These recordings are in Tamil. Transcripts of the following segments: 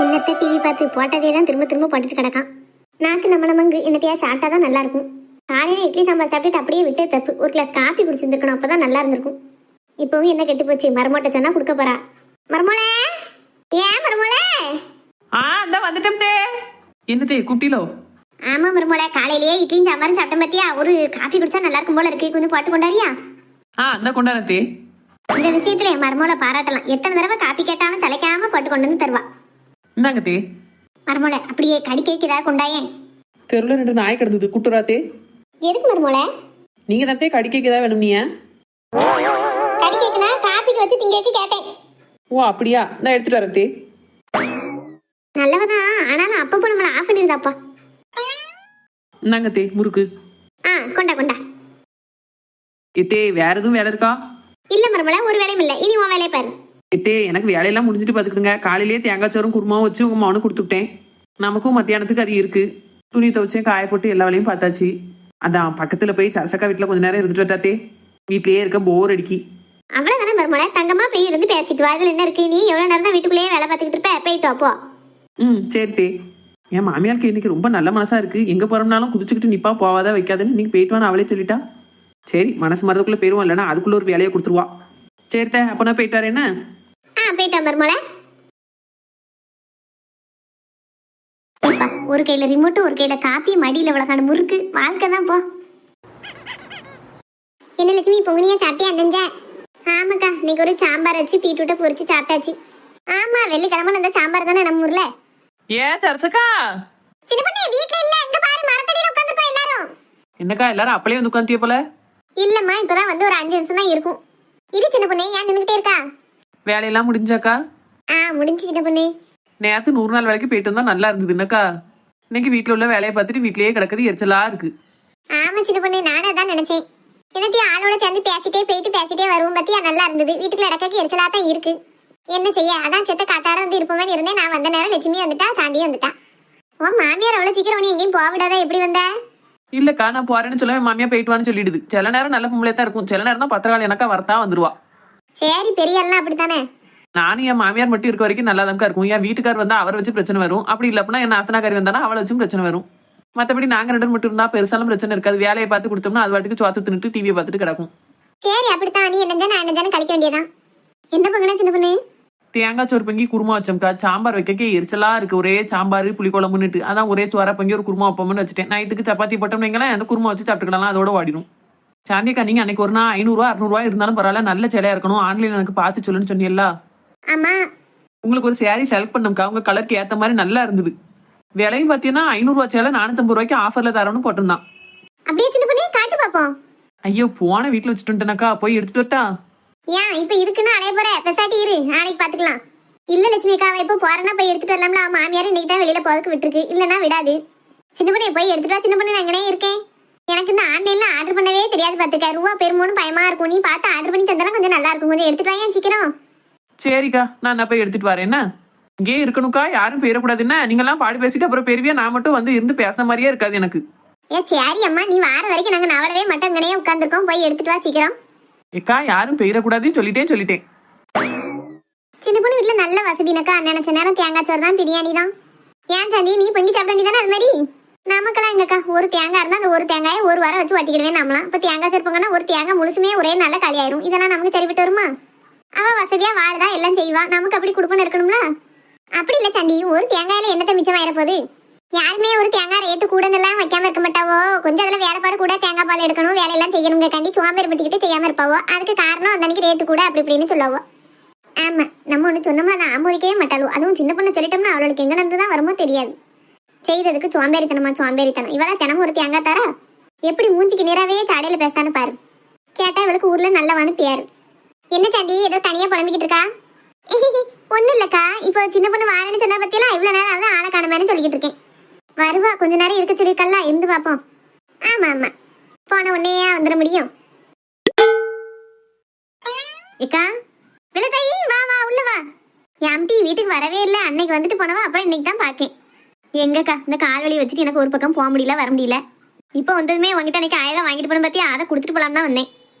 என்னத்த டிவி பார்த்து போட்டதே தான் திரும்ப திரும்ப போட்டுட்டு கிடக்கான். நாக்கு நம்மள மங்கு என்னத்தையா சாப்பிட்டா தான் நல்லா இருக்கும். காலையில இட்லி சாம்பார் சாப்பிட்டுட்டு அப்படியே விட்டு தப்பு. ஒரு கிளாஸ் காப்பி குடிச்சிருந்துருக்கணும், அப்பதான் நல்லா இருந்திருக்கும். இப்பவும் என்ன கெட்டு போச்சு, மரமோட்ட சொன்னா கொடுக்க போறா. மரமோளே, ஏன் மரமோளே? இந்த வந்துட்டேன் தே. என்னதே குட்டிலோ? ஆமா மரமோளே, காலையிலேயே இட்லியும் சாம்பாரும் சாப்பிட்ட பத்தியா, ஒரு காப்பி குடிச்சா நல்லா இருக்கும் போல இருக்கு, கொஞ்சம் போட்டு கொண்டாரியா? இந்த கொண்டாரன் தே. இந்த விஷயத்துல மரமோளை பாராட்டலாம். எத்தனை தடவை காப்பி கேட்டாலும் தலைக்காம போட்டு கொண்டு வந்து தருவா. இந்தாங்க தே. மரமோளை அப்படியே கடிக்கைக்கு ஏதாவது கொண்டாயேன். தெருவில் 2 நாய் கிடந்தது குட்டுரா தே. எதுக்கு மரமோளை? நீங்க தான் தே கடிக்கைக்கு ஏதாவது வேணும் நீ? கடிக்கைக்குனா காப்பிக்கு வச்சு திங்கக்கு கேட்டேன். ஓ அப்படியா, நான் எடுத்துட்டு வரேன் தே. நல்லவதான், ஆனாலும் அப்பப்போ நம்மள ஆஃப் பண்ணிருந்தாப்பா. இந்தாங்க தே முறுக்கு. கொண்டா கொண்டா. எத்தே வேற எதுவும் வேலை இருக்கா? இல்ல மரமோளை, ஒரு வேலையும் இல்ல, இனி உன் வேலையை பாரு. எத்தே எனக்கு வேலையெல்லாம் முடிஞ்சிட்டு பார்த்துக்கிடுங்க. காலையிலேயே தேங்காய் சோறும் குருமாவும் வச்சு உங்க மகனுக்கு கொடுத்துட்டேன். நமக்கும் மத்தியானத்துக்கு அது இருக்கு. துணி துவைச்சேன், காய போட்டு எல்லா வேலையும் பார்த்தாச்சு. அதான் பக்கத்துல போய் சரசக்கா வீட்டுல கொஞ்ச நேரம் இருந்துட்டு வட்டாத்தே. வீட்லயே இருக்க போர் அடிக்கி. அவ்வளவுதானே மரமோளை, தங்கமா போய் இருந்து பேசிட்டு வா. அதுல என்ன இருக்கு? நீ எவ்வளவு நேரம் தான் வீட்டுக்குள்ளேயே வேலை பார்த்துக்கிட்டு இருப்ப, போயிட்டு வாப்போ. சரி தே. என் மாமியாருக்கு இன்னைக்கு ரொம்ப நல்ல மனசா இருக்கு. எங்க போறோம்னாலும் குதிச்சுக்கிட்டு நிப்பா, போவாதா வைக்காதுன்னு இன்னைக்கு போயிட்டு வான்னு அவளே சொல்லிட்டா. சரி மனசு மரத்துக்குள்ள போயிருவோம், இல்லைன்னா அதுக்குள்ள ஒரு வேலையை கொடுத்துருவா. சரி தே, அப்ப நான் போயிட்டு வரேன். என்ன போயிட்டா மரமோளை. ஒரு கையில ரிமோட்டு, ஒரு கையில காப்பி, மடியில விளக்கான முறுக்கு, வாழ்க்கை தான் போ. என்ன லட்சுமி, பொங்கனியா சாப்பிட்டே அண்ணஞ்ச? ஆமாக்கா, இன்னைக்கு ஒரு சாம்பார் வச்சு பீட்ரூட்டை பொரிச்சு சாப்பிட்டாச்சு. ஆமா, வெள்ளிக்கிழமை அந்த சாம்பார் தானே நம்ம ஊர்ல. ஏன் சரசக்கா? சின்ன பொண்ணு வீட்ல இல்ல, இங்க பாரு மரத்தடியில உட்கார்ந்துப்பா எல்லாரும். என்னக்கா எல்லாரும் அப்பளே வந்து உட்காந்துட்டிய போல? இல்லம்மா, இப்பதான் வந்து ஒரு 5 நிமிஷம் தான் இருக்கும். இது சின்ன பொண்ணு ஏன் நின்னுகிட்டே இருக்கா? வேலையெல்லாம் முடிஞ்சாக்கா? முடிஞ்சு சின்ன பொண்ணு. நேத்து 100 நாள் வேலைக்கு போயிட்டு வந்தா நல்லா இருந்தது. என்னக்கா இன்னைக்கு வீட்டுல உள்ள வேலையை பார்த்துட்டு வீட்லயே கிடக்குது, எரிச்சலா இருக்கு. ஆமா சின்ன பொண்ணு, நானும் அதான் நினைச்சேன். என்னத்தையும் ஆளோட சேர்ந்து பேசிட்டே போயிட்டு பேசிட்டே வருவோம் பத்தியா, நல்லா இருந்தது. வீட்டுக்குள்ள இடக்காக்கு எரிச்சலா தான் இருக்கு. என்ன செய்ய, அதான் செத்த காத்தாட வந்து இருப்போமே இருந்தேன். நான் வந்த நேரம் லட்சுமி வந்துட்டா, சாந்தியும் வந்துட்டா. உன் மாமியார் அவ்வளவு சீக்கிரம் உன்னை எங்கேயும் போக விடாதா, எப்படி வந்த? இல்லக்கா நான் போறேன்னு சொல்ல மாமியா போயிட்டு வான்னு சொல்லிடுது. சில நேரம் நல்ல பொம்பளை தான் இருக்கும், சில நேரம் தான் பத்திரகாளி எனக்கா வரத்தான் வந்துருவா. சரி, பெரிய எல்லாம் அப்படித்தானே. நானும் என் மாமியார் மட்டும் இருக்க வரைக்கும் நல்லா தான் இருக்கும். என் வீட்டுக்கார் வந்தா அவரை வச்சு பிரச்சனை வரும். அப்படி இல்ல அப்படின்னா என் அத்தனாக்காரி வந்தானா அவளை வச்சும் பிரச்சனை வரும். மற்றபடி நாங்க 2 மட்டும் இருந்தா பெருசாலும் பிரச்சனை இருக்காது. வேலையை பார்த்து கொடுத்தோம்னா அது வாட்டுக்கு சோத்து தின்னுட்டு டிவியை பார்த்துட்டு கிடக்கும். சரி அப்படித்தான், நீ என்ன நான் என்ன கழிக்க வேண்டியதான். என்ன பங்கனா சின்ன பொண்ணு? தேங்காய் சோறு பொங்கி குருமா வச்சோம்க்கா. சாம்பார் வைக்க எரிச்சலா இருக்கு. ஒரே சாம்பார் புளிக்குழம்புன்னுட்டு அதான் ஒரே சோறா பொங்கி ஒரு குருமா வைப்போம்னு வச்சுட்டேன். நைட்டுக்கு சப்பாத்தி போட்டோம்னு வைங்களேன், அந்த குருமா வச்சு சாப்பிட்டுக்கலாம், அதோட வாடிடும். சாந்தியக்கா நீங்க அன்னைக்கு ஒரு நாள் 500 600 இருந்தாலும் பரவாயில்ல, நல்ல சேலையா இருக்கணும், ஆன்லைன்ல எனக்கு பார்த்து சொல்லுன்னு சொன்னீங்களா? ஆமா, உங்களுக்கு ஒரு சாரி செலக்ட் பண்ணோம்க்கா. உங்க கலருக்கு ஏத்த மாதிரி நல்லா இருந்தது. விலையும் பாத்தீங்கன்னா 500 ரூபாய் சேலை 450 ரூபாய்க்கு ஆஃபர்ல தரணும்னு போட்டிருந்தான். அப்படியே சின்ன பொண்ணு காட்டு பாப்போம். ஐயோ போன வீட்டுல வச்சுட்டுனாக்கா, போய் எடுத்துட்டு வரட்டா? ஏன் இப்ப இருக்குன்னு அலைய போற, பெசாட்டி இரு, நாளைக்கு பாத்துக்கலாம். இல்ல லட்சுமி அக்கா, இப்ப போறேன்னா போய் எடுத்துட்டு வரலாம்ல. மாமியார் இன்னைக்கு தான் வெளியில போறதுக்கு விட்டுருக்கு, இல்லன்னா விடாது. சின்ன பொண்ணு போய் எடுத்துட்டு வா. சின்ன பொண்ணு நான் எங்கனே இருக்கேன். எனக்கு இந்த ஆன்லைன்ல ஆர்டர் பண்ணவே தெரியாது பாத்துக்க. ரூபா பெருமோன்னு பயமா இருக்கும். நீ பார்த்து ஆர்டர் பண்ணி தந்தா கொஞ்சம் நல்லா இருக்கும். கொஞ்சம் எடுத்துட்டு வாங்க சீக்கிரம். சரிக்கா, நான் போய் எடுத்துட்டு வரேன். என்ன இங்கே இருக்கணும்க்கா, யாரும் போயிடக்கூடாது. என்ன நீங்க எல்லாம் பாடி பேசிட்டு அப்புறம் பெருவியா நான் மட்டும் வந்து இருந்து பேசுன மாதிரியே இருக்காது எனக்கு. சரி அம்மா, நீ வார வரைக்கும் நாங்க நவளவே மட்டங்கனே உட்கார்ந்துருக்கோம். போய் எடுத்துட்டு வா சீக்கிரம். ஏக்கா யாரும் போயிடக்கூடாதுன்னு சொல்லிட்டேன். சின்ன பொண்ணு வீட்டுல நல்ல வசதினக்கா. நினைச்ச நேரம் தேங்காய் சோறு தான், பிரியாணி தான். ஏன் சாந்தி, நீ பொங்கி சாப்பிட வேண்டியதானே? அது மாதிரி நமக்கெல்லாம் எங்கக்கா, ஒரு தேங்காய் இருந்தா அந்த ஒரு தேங்காயை ஒரு வாரம் வச்சு வட்டிக்கிடுவேன் நம்மளாம். இப்ப தேங்காய் சேர்ப்போங்கன்னா ஒரு தேங்காய் முழுசுமே ஒரே நல்ல காலி ஆயிரும். இதெல்லாம் நமக்கு சரிவிட்டு வருமா? அவ வசதியா வாழ்தா, எல்லாம் செய்வா. நமக்கு அப்படி கொடுப்பன்னு இருக்கணும்ல. அப்படி இல்ல சாந்தி, ஒரு தேங்காயில என்னத்தை மிச்சம் ஆயிர போகுது? யாருமே ஒரு தேங்காய் ரேட்டு கூடனெல்லாம் வைக்காம இருக்க மாட்டாவோ. கொஞ்சம் அதுல வேலைப்பாடு கூட, தேங்காய் பால் எடுக்கணும், வேலையெல்லாம் செய்யணுங்க கண்டி சோம்பேறி பட்டுக்கிட்டு செய்யாம இருப்பாவோ. அதுக்கு காரணம் அந்த அன்னைக்கு ரேட்டு கூட அப்படி இப்படின்னு சொல்லவோ. ஆமா, நம்ம ஒண்ணு சொன்னோம்னா அதை ஆமோதிக்கவே மாட்டாளோ. அதுவும் சின்ன பொண்ணு சொல்லிட்டோம்னா அவளுக்கு எங்க நடந்துதான் வருமோ தெரியாது. செய்ததுக்கு சோம்பேறித்தனம். இவளா தினமும் ஒரு தேங்காய் தாரா? எப்படி மூஞ்சிக்கு நேராவே சாடையில பேசான்னு பாரு. கேட்டா இவளுக்கு ஊர்ல நல்லவான்னு பேரு. என்ன சாந்தி, ஏதோ தனியா புலம்பிக்கிட்டு இருக்கா? ஒண்ணும் இல்லக்கா, இப்போ சின்ன பொண்ணு வாரேன்னு சொன்னா பத்தியெல்லாம் இவ்வளவு நேரம் ஆகுது, ஆளை காணமேன்னு சொல்லிக்கிட்டு இருக்கேன். வருவா, கொஞ்ச நேரம் இருக்க சொல்லிருக்கல, இருந்து பாப்போம். ஆமா போன உன்னையா வந்துட முடியும். ஏக்கா விளத்தாயி, வா வா உள்ள வா. எம்டி வீட்டுக்கு வரவே இல்லை. அன்னைக்கு வந்துட்டு போனவா, அப்புறம் இன்னைக்கு தான் பாக்கேன். எங்கக்கா இந்த கால் வலி வச்சுட்டு எனக்கு ஒரு பக்கம் போக முடியல, வர முடியல. இப்போ வந்ததுமே உங்ககிட்ட அன்னைக்கு 1000 வாங்கிட்டு போன பத்தியா, அதை கொடுத்துட்டு போலாம் தான் வந்தேன்.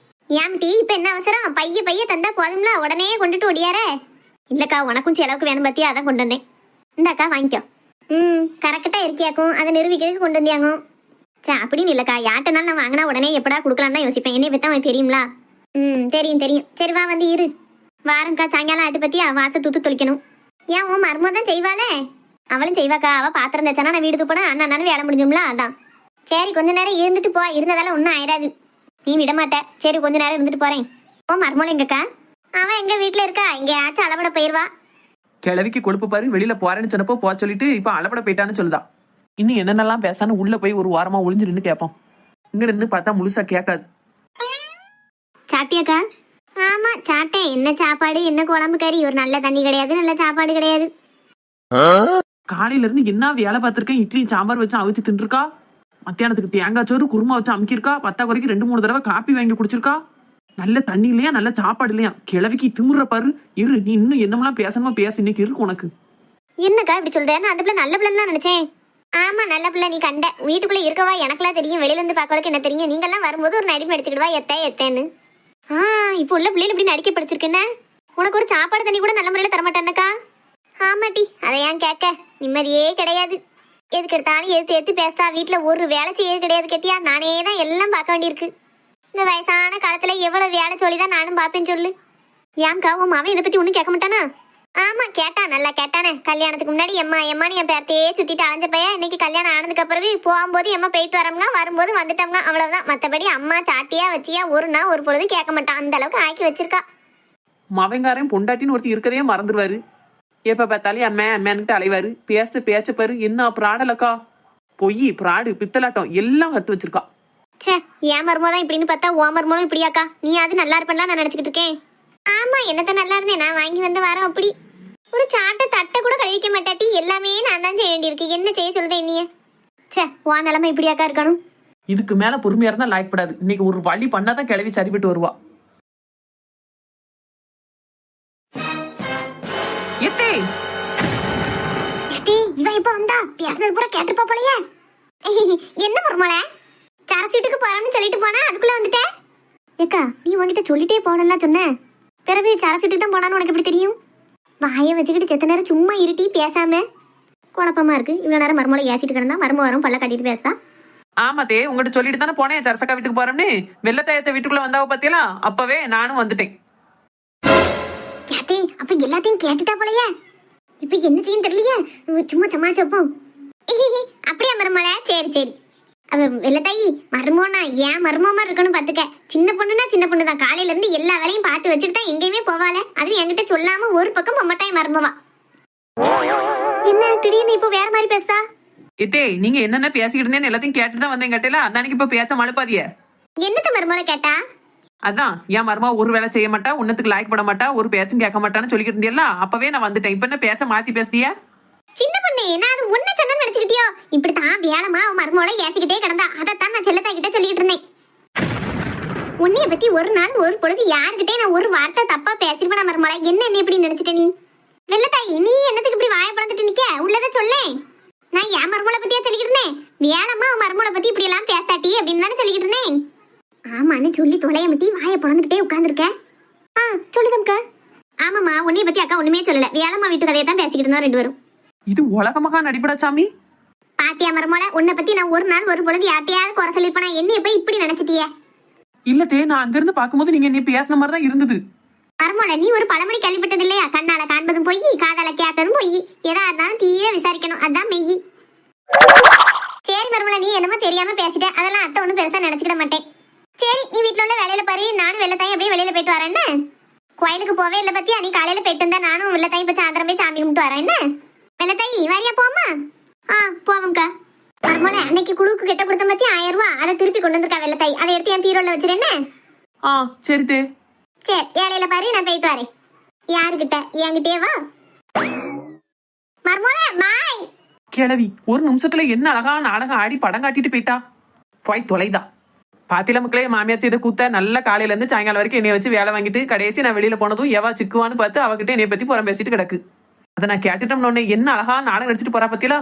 ஏம்டி இப்ப என்ன அவசரம்? பைய தந்தா போதும்ல, உடனே கொண்டுட்டு ஓடியார. இல்லக்கா உனக்கும் செலவுக்கு வேணும் பத்தியா, அதான் கொண்டு வந்தேன். இந்தாக்கா வாங்கிக்கோ. கரெக்டா இருக்கியாக்கும், அதை நிரூபிக்கிறதுக்கு கொண்டு வந்தியாங்க. சரி அப்படின்னு இல்லக்கா, யார்ட்டனாலும் நான் வாங்கினா உடனே எப்படா கொடுக்கலாம் தான் யோசிப்பேன். என்னைய பத்தி உனக்கு தெரியுங்களா? தெரியும் தெரியும். சரி வா வந்து இரு. வாரங்க்கா, சாயங்காலம் ஆட்டு பத்தியா வாச தூத்து தொளிக்கணும். ஏன் உன் மருமோ தான் செய்வாளே? அவளும் செய்வாக்கா. அவ பாத்திரம் தச்சானா நான் வீடு தூப்பனா அண்ணன் வேலை முடிஞ்சும்ல, அதான். சரி கொஞ்ச நேரம் இருந்துட்டு போ, இருந்ததால ஒன்றும் ஆயிடாது. நீ விட மாட்ட. சரி கொஞ்ச நேரம் இருந்துட்டு போறேன். ஓ மருமோள் எங்கக்கா? அவன் எங்க வீட்டுல இருக்கா, எங்கேயாச்சும் அளவிட போயிருவா. கிழவிக்கு கொழுப்பு பாரு, வெளியில போறேன்னு சொன்னப்போ போக சொல்லிட்டு இப்ப அளப்பட போயிட்டான்னு சொல்லுதா. இன்னும் என்னென்னலாம் பேசான்னு உள்ள போய் ஒரு வாரமா ஒளிஞ்சு நின்று கேட்போம். இங்க நின்று பார்த்தா முழுசா கேட்காது. சாப்பிட்டியாக்கா? ஆமா சாப்பிட்டேன். என்ன சாப்பாடு, என்ன குழம்பு கறி? ஒரு நல்ல தண்ணி கிடையாது, நல்ல சாப்பாடு கிடையாது. காலையில இருந்து என்ன வேலை பார்த்திருக்கேன். இட்லி சாம்பார் வச்சு அவிச்சு தின்றுருக்கா. மத்தியானத்துக்கு தேங்காய் சோறு குருமா வச்சு அமுக்கிருக்கா. 10 குறைக்கு 2-3 தடவை காப்பி வாங்கி குடிச்சிருக்கா. நல்ல தண்ணி இல்லையா, நல்ல சாப்பாடு இல்லையா. கிழவிக்கு திமுற பாரு. இரு, நீ இன்னும் என்னமெல்லாம் பேசணுமா பேச, இன்னைக்கு இருக்கு உனக்கு. என்னக்கா இப்படி சொல்ற? நான் அந்த பிள்ளை நல்ல பிள்ளைன்னு நினைச்சேன். ஆமா நல்ல பிள்ளை. நீ கண்ட வீட்டுக்குள்ள இருக்கவா எனக்கெல்லாம் தெரியும், வெளியில இருந்து பாக்கறதுக்கு என்ன தெரியும். நீங்க எல்லாம் வரும்போது ஒரு நடிப்பு நடிச்சுக்கிடுவா, எத்தேன்னு. இப்போ உள்ள பிள்ளைகள் இப்படி நடிக்க படிச்சிருக்கேன்னு. உனக்கு ஒரு சாப்பாடு தண்ணி கூட நல்ல முறையில தரமாட்டேன்னக்கா. ஆமாட்டி, அதை ஏன் கேட்க, நிம்மதியே கிடையாது. எதுக்கு எடுத்தாலும் எடுத்து பேசா. வீட்டுல ஒரு வேலை செய்ய கிடையாது கேட்டியா. நானே தான் எல்லாம் பார்க்க வேண்டியிருக்கு. இந்த வயசான காலத்துல எவ்வளவு வேலை சொல்லிதான் நானும் பார்ப்பேன் சொல்லு. ஏன்க்கா உன் மாவன் இதை பத்தி ஒன்றும் கேட்க மாட்டானா? ஆமா கேட்டான், நல்லா கேட்டானே. கல்யாணத்துக்கு முன்னாடி எம்மான்னு என் பேர்த்தையே சுத்திட்டு அலைஞ்ச பையன் இன்னைக்கு கல்யாணம் ஆனதுக்கு அப்புறமே போகும்போது எம்மா போயிட்டு வரோம்னா, வரும்போது வந்துட்டோம்னா, அவ்வளவுதான். மற்றபடி அம்மா சாட்டியா வச்சியா ஒரு நாள் ஒரு பொழுது கேட்க மாட்டான். அந்த அளவுக்கு ஆக்கி வச்சிருக்கா. மவங்காரன் பொண்டாட்டின்னு ஒருத்தி இருக்கதே மறந்துடுவாரு. எப்ப பார்த்தாலும் அம்மா அம்மான்னுட்டு அலைவாரு. பேச்ச பாரு, என்ன பிராடலக்கா. பொய் பிராடு பித்தலாட்டம் எல்லாம் கத்து வச்சிருக்கா. சே, ஏன் மருமோதான் இப்படின்னு பார்த்தா ஓ மருமோனும் இப்படியாக்கா? நீ அது நல்லா இருப்பேன்லாம் நான் நினைச்சுக்கிட்டு இருக்கேன். ஆமா என்னத்த நல்லா இருந்தேன், நான் வாங்கி வந்த வாரம் அப்படி. ஒரு சாட்டை தட்டை கூட கழிக்க மாட்டாட்டி, எல்லாமே நான் தான் செய்ய வேண்டியிருக்கு. என்ன செய்ய சொல்லுதே நீ? சே, வா நிலைமை இப்படியாக்கா இருக்கணும். இதுக்கு மேல பொறுமையா இருந்தா லாய்க்கப்படாது. இன்னைக்கு ஒரு வழி பண்ணாதான் கிளவி சரிபட்டு வருவா. எத்தே இவ இப்ப வந்தா பேசுனது பூரா கேட்டு போலையே. என்ன மருமோளே, சரசீட்டுக்கு போறோம்னு சொல்லிட்டு போனா அதுக்குள்ள வந்துட்ட. ஏக்கா நீ உன்கிட்ட சொல்லிட்டே போனல சொன்ன, பிறகு சரசீட்டுக்கு தான் போனான்னு உனக்கு எப்படி தெரியும்? வாயை வச்சுக்கிட்டு செத்த நேரம் சும்மா இருட்டி பேசாம. குழப்பமா இருக்கு. இவ்வளவு நேரம் மருமோளை ஏசிட்டு கிடந்தா மரும வரும் பல்ல கட்டிட்டு பேசா. ஆமாத்தே, உங்ககிட்ட சொல்லிட்டு தானே போனேன் சரசக்கா வீட்டுக்கு போறோம்னு. வெள்ளத்தாயத்தை வீட்டுக்குள்ள வந்தாவ பத்தியெல்லாம் அப்பவே நானும் வந்துட்டேன். கேட்டே அப்ப எல்லாத்தையும் கேட்டுட்டா போலையே. இப்ப என்ன செய்யும் தெரியலையே. சும்மா சமாளிச்சப்போம். அப்படியா மருமோளே? சரி சரி. அவ வெள்ளத்தாயி மருமோனா ஏன் மருமமா இருக்கணும் பாத்துக்க. சின்ன பொண்ணுனா சின்ன பொண்ணு தான். காலையில இருந்து எல்லா வேலையும் பார்த்து வச்சுட்டு தான் எங்கேயுமே போவாள. அதுவும் என்கிட்ட சொல்லாம ஒரு பக்கம் பொம்மட்டாய் மருமவா. என்ன திடீர்னு இப்போ வேற மாதிரி பேசுதா? எத்தே, நீங்க என்னென்ன பேசிக்கிட்டு இருந்தேன்னு எல்லாத்தையும் கேட்டுட்டு தான் வந்தேன் கேட்டல. அன்னைக்கு இப்ப பேச்ச மழுப்பாதிய. என்னத்த மருமோளை கேட்டா? அதான் என் மருமா ஒரு வேலை செய்ய மாட்டா, உன்னத்துக்கு லாய்க் பண்ண மாட்டா, ஒரு பேச்சும் கேட்க மாட்டான்னு சொல்லிக்கிட்டு இருந்தியல்ல. அப்பவே நான் வந்துட்டேன். இப்ப என்ன பேச்ச மாத்தி பேசிய? சின்ன பொண்ணு, நான் அது ஒண்ணு சொன்னு நினைச்சுக்கிட்டியோ? இப்படித்தான் வியாழமா அவன் மருமோளை ஏசிக்கிட்டே கிடந்தா. அதைத்தான் நான் செல்லத்தா கிட்ட சொல்லிக்கிட்டு இருந்தேன். உன்னைய பத்தி ஒரு நாள் ஒரு பொழுது யாருக்கிட்டே நான் ஒரு வார்த்தை தப்பா பேசிருப்பேன் மருமோளை. என்ன இப்படி நினைச்சிட்ட நீ? வெள்ளத்தாயி நீ என்னத்துக்கு இப்படி வாயை பழந்துட்டு நிக்க? உள்ளத சொல்லேன். நான் என் மருமோளை பத்தியா சொல்லிக்கிட்டு இருந்தேன்? வியாழமா அவன் மருமோளை பத்தி இப்படி எல்லாம் பேசாட்டி அப்படின்னு தானே சொல்லிக்கிட்டு இருந்தேன். ஆமான்னு சொல்லி தொலைய மட்டி வாயை பழந்துகிட்டே உட்காந்துருக்க. சொல்லுதம்க்கா. ஆமாம்மா, உன்னைய பத்தி அக்கா ஒண்ணுமே சொல்லல. வியாழமா வீட்டு கதையை தான் பேசிக்கிட்டு இருந்தோம் 2 பேரும். இது உலகமாக நடிப்படா சாமி. பாத்தியா மருமோளை, உன்னை பத்தி நான் ஒரு நாள் ஒரு பொழுது யார்ட்டையாவது குறை சொல்லிருப்பேனா? என்னைய போய் இப்படி நினைச்சிட்டியே? இல்லத்தே, நான் அங்கிருந்து பார்க்கும்போது நீங்க என்ன பேசின மாதிரி தான் இருந்தது. மருமோளை, நீ ஒரு பழமொழி கேள்விப்பட்டது இல்லையா? கண்ணால காண்பதும் பொய், காதால கேட்பதும் பொய், எதா இருந்தாலும் தீர விசாரிக்கணும், அதான் மெய்யி. சரி மருமோளை, நீ என்னமோ தெரியாம பேசிட்ட. அதெல்லாம் அத்தை ஒண்ணும் பெருசா நினைச்சுக்கிட மாட்டேன். சரி நீ வீட்டுல உள்ள வேலையில பாரு. நானும் வெள்ளத்தாயும் அப்படியே வெளியில போயிட்டு வரேன். என்ன கோயிலுக்கு போவே இல்லை பத்தியா? நீ காலையில போயிட்டு இருந்தா நானும் வெள்ளத்தாயும் இப்ப சாயந்தரம் போய் சாமி கும்பிட்டு வரேன். என்ன வெள்ளத்தாயி வரியா? போமா? போவோம்க்கா. மருமோளை, அன்னைக்கு குழுக்கு கிட்ட கொடுத்த பத்தி 1000 ரூபாய் அதை திருப்பி கொண்டு வந்திருக்கா வெள்ளத்தாயி. அதை எடுத்து என் பீரோல வச்சிருந்தேன். சரி தே. சரி வேலையில பாரு, நான் போயிட்டு வரேன். யாருக்கிட்ட? என்கிட்டயே வா மருமோளை. பாய். கிழவி ஒரு நிமிஷத்துல என்ன அழகா நாடகம் ஆடி படம் காட்டிட்டு போயிட்டா. போய் தொலைதா. பாத்தில மக்களே, மாமியார் செய்த கூத்த நல்ல காலையில இருந்து சாயங்காலம் வரைக்கும் என்னைய வச்சு வேலை வாங்கிட்டு கடைசி நான் வெளியில போனதும் எவா சிக்குவான்னு பார்த்து அவகிட்ட என்னைய பத்தி புறம் பேசிட்டு கிடக்கு. அதை நான் கேட்டுட்டோம்னு என்ன அழகா நாடகம் நடிச்சிட்டு போறா பத்தியா.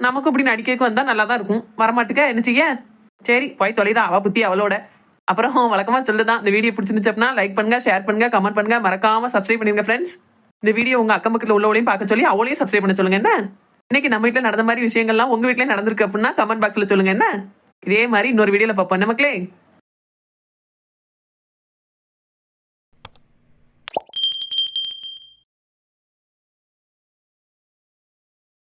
நமக்கு இப்படி நடிக்க வந்தா நல்லா தான் இருக்கும். வரமாட்டுக்க என்ன செய்ய? சரி போய் தொலைதா, அவ புத்தி அவளோட. அப்புறம் வழக்கமா சொல்லுதான், இந்த வீடியோ பிடிச்சிருந்துச்சு அப்படின்னா லைக் பண்ணுங்க, ஷேர் பண்ணுங்க, கமெண்ட் பண்ணுங்க, மறக்காம சப்ஸ்கிரைப் பண்ணிருங்க ஃப்ரெண்ட்ஸ். இந்த வீடியோ உங்க அக்கம் பக்கத்துல உள்ளவளையும் பார்க்க சொல்லி அவளையும் சப்ஸ்கிரைப் பண்ண சொல்லுங்க என்ன. இன்னைக்கு நம்ம வீட்டுல நடந்த மாதிரி விஷயங்கள்லாம் உங்க வீட்டுல நடந்திருக்கு அப்படின்னா கமெண்ட் பாக்ஸ்ல சொல்லுங்க என்ன. இதே மாதிரி இன்னொரு வீடியோல பார்ப்போம் என்ன மக்களே.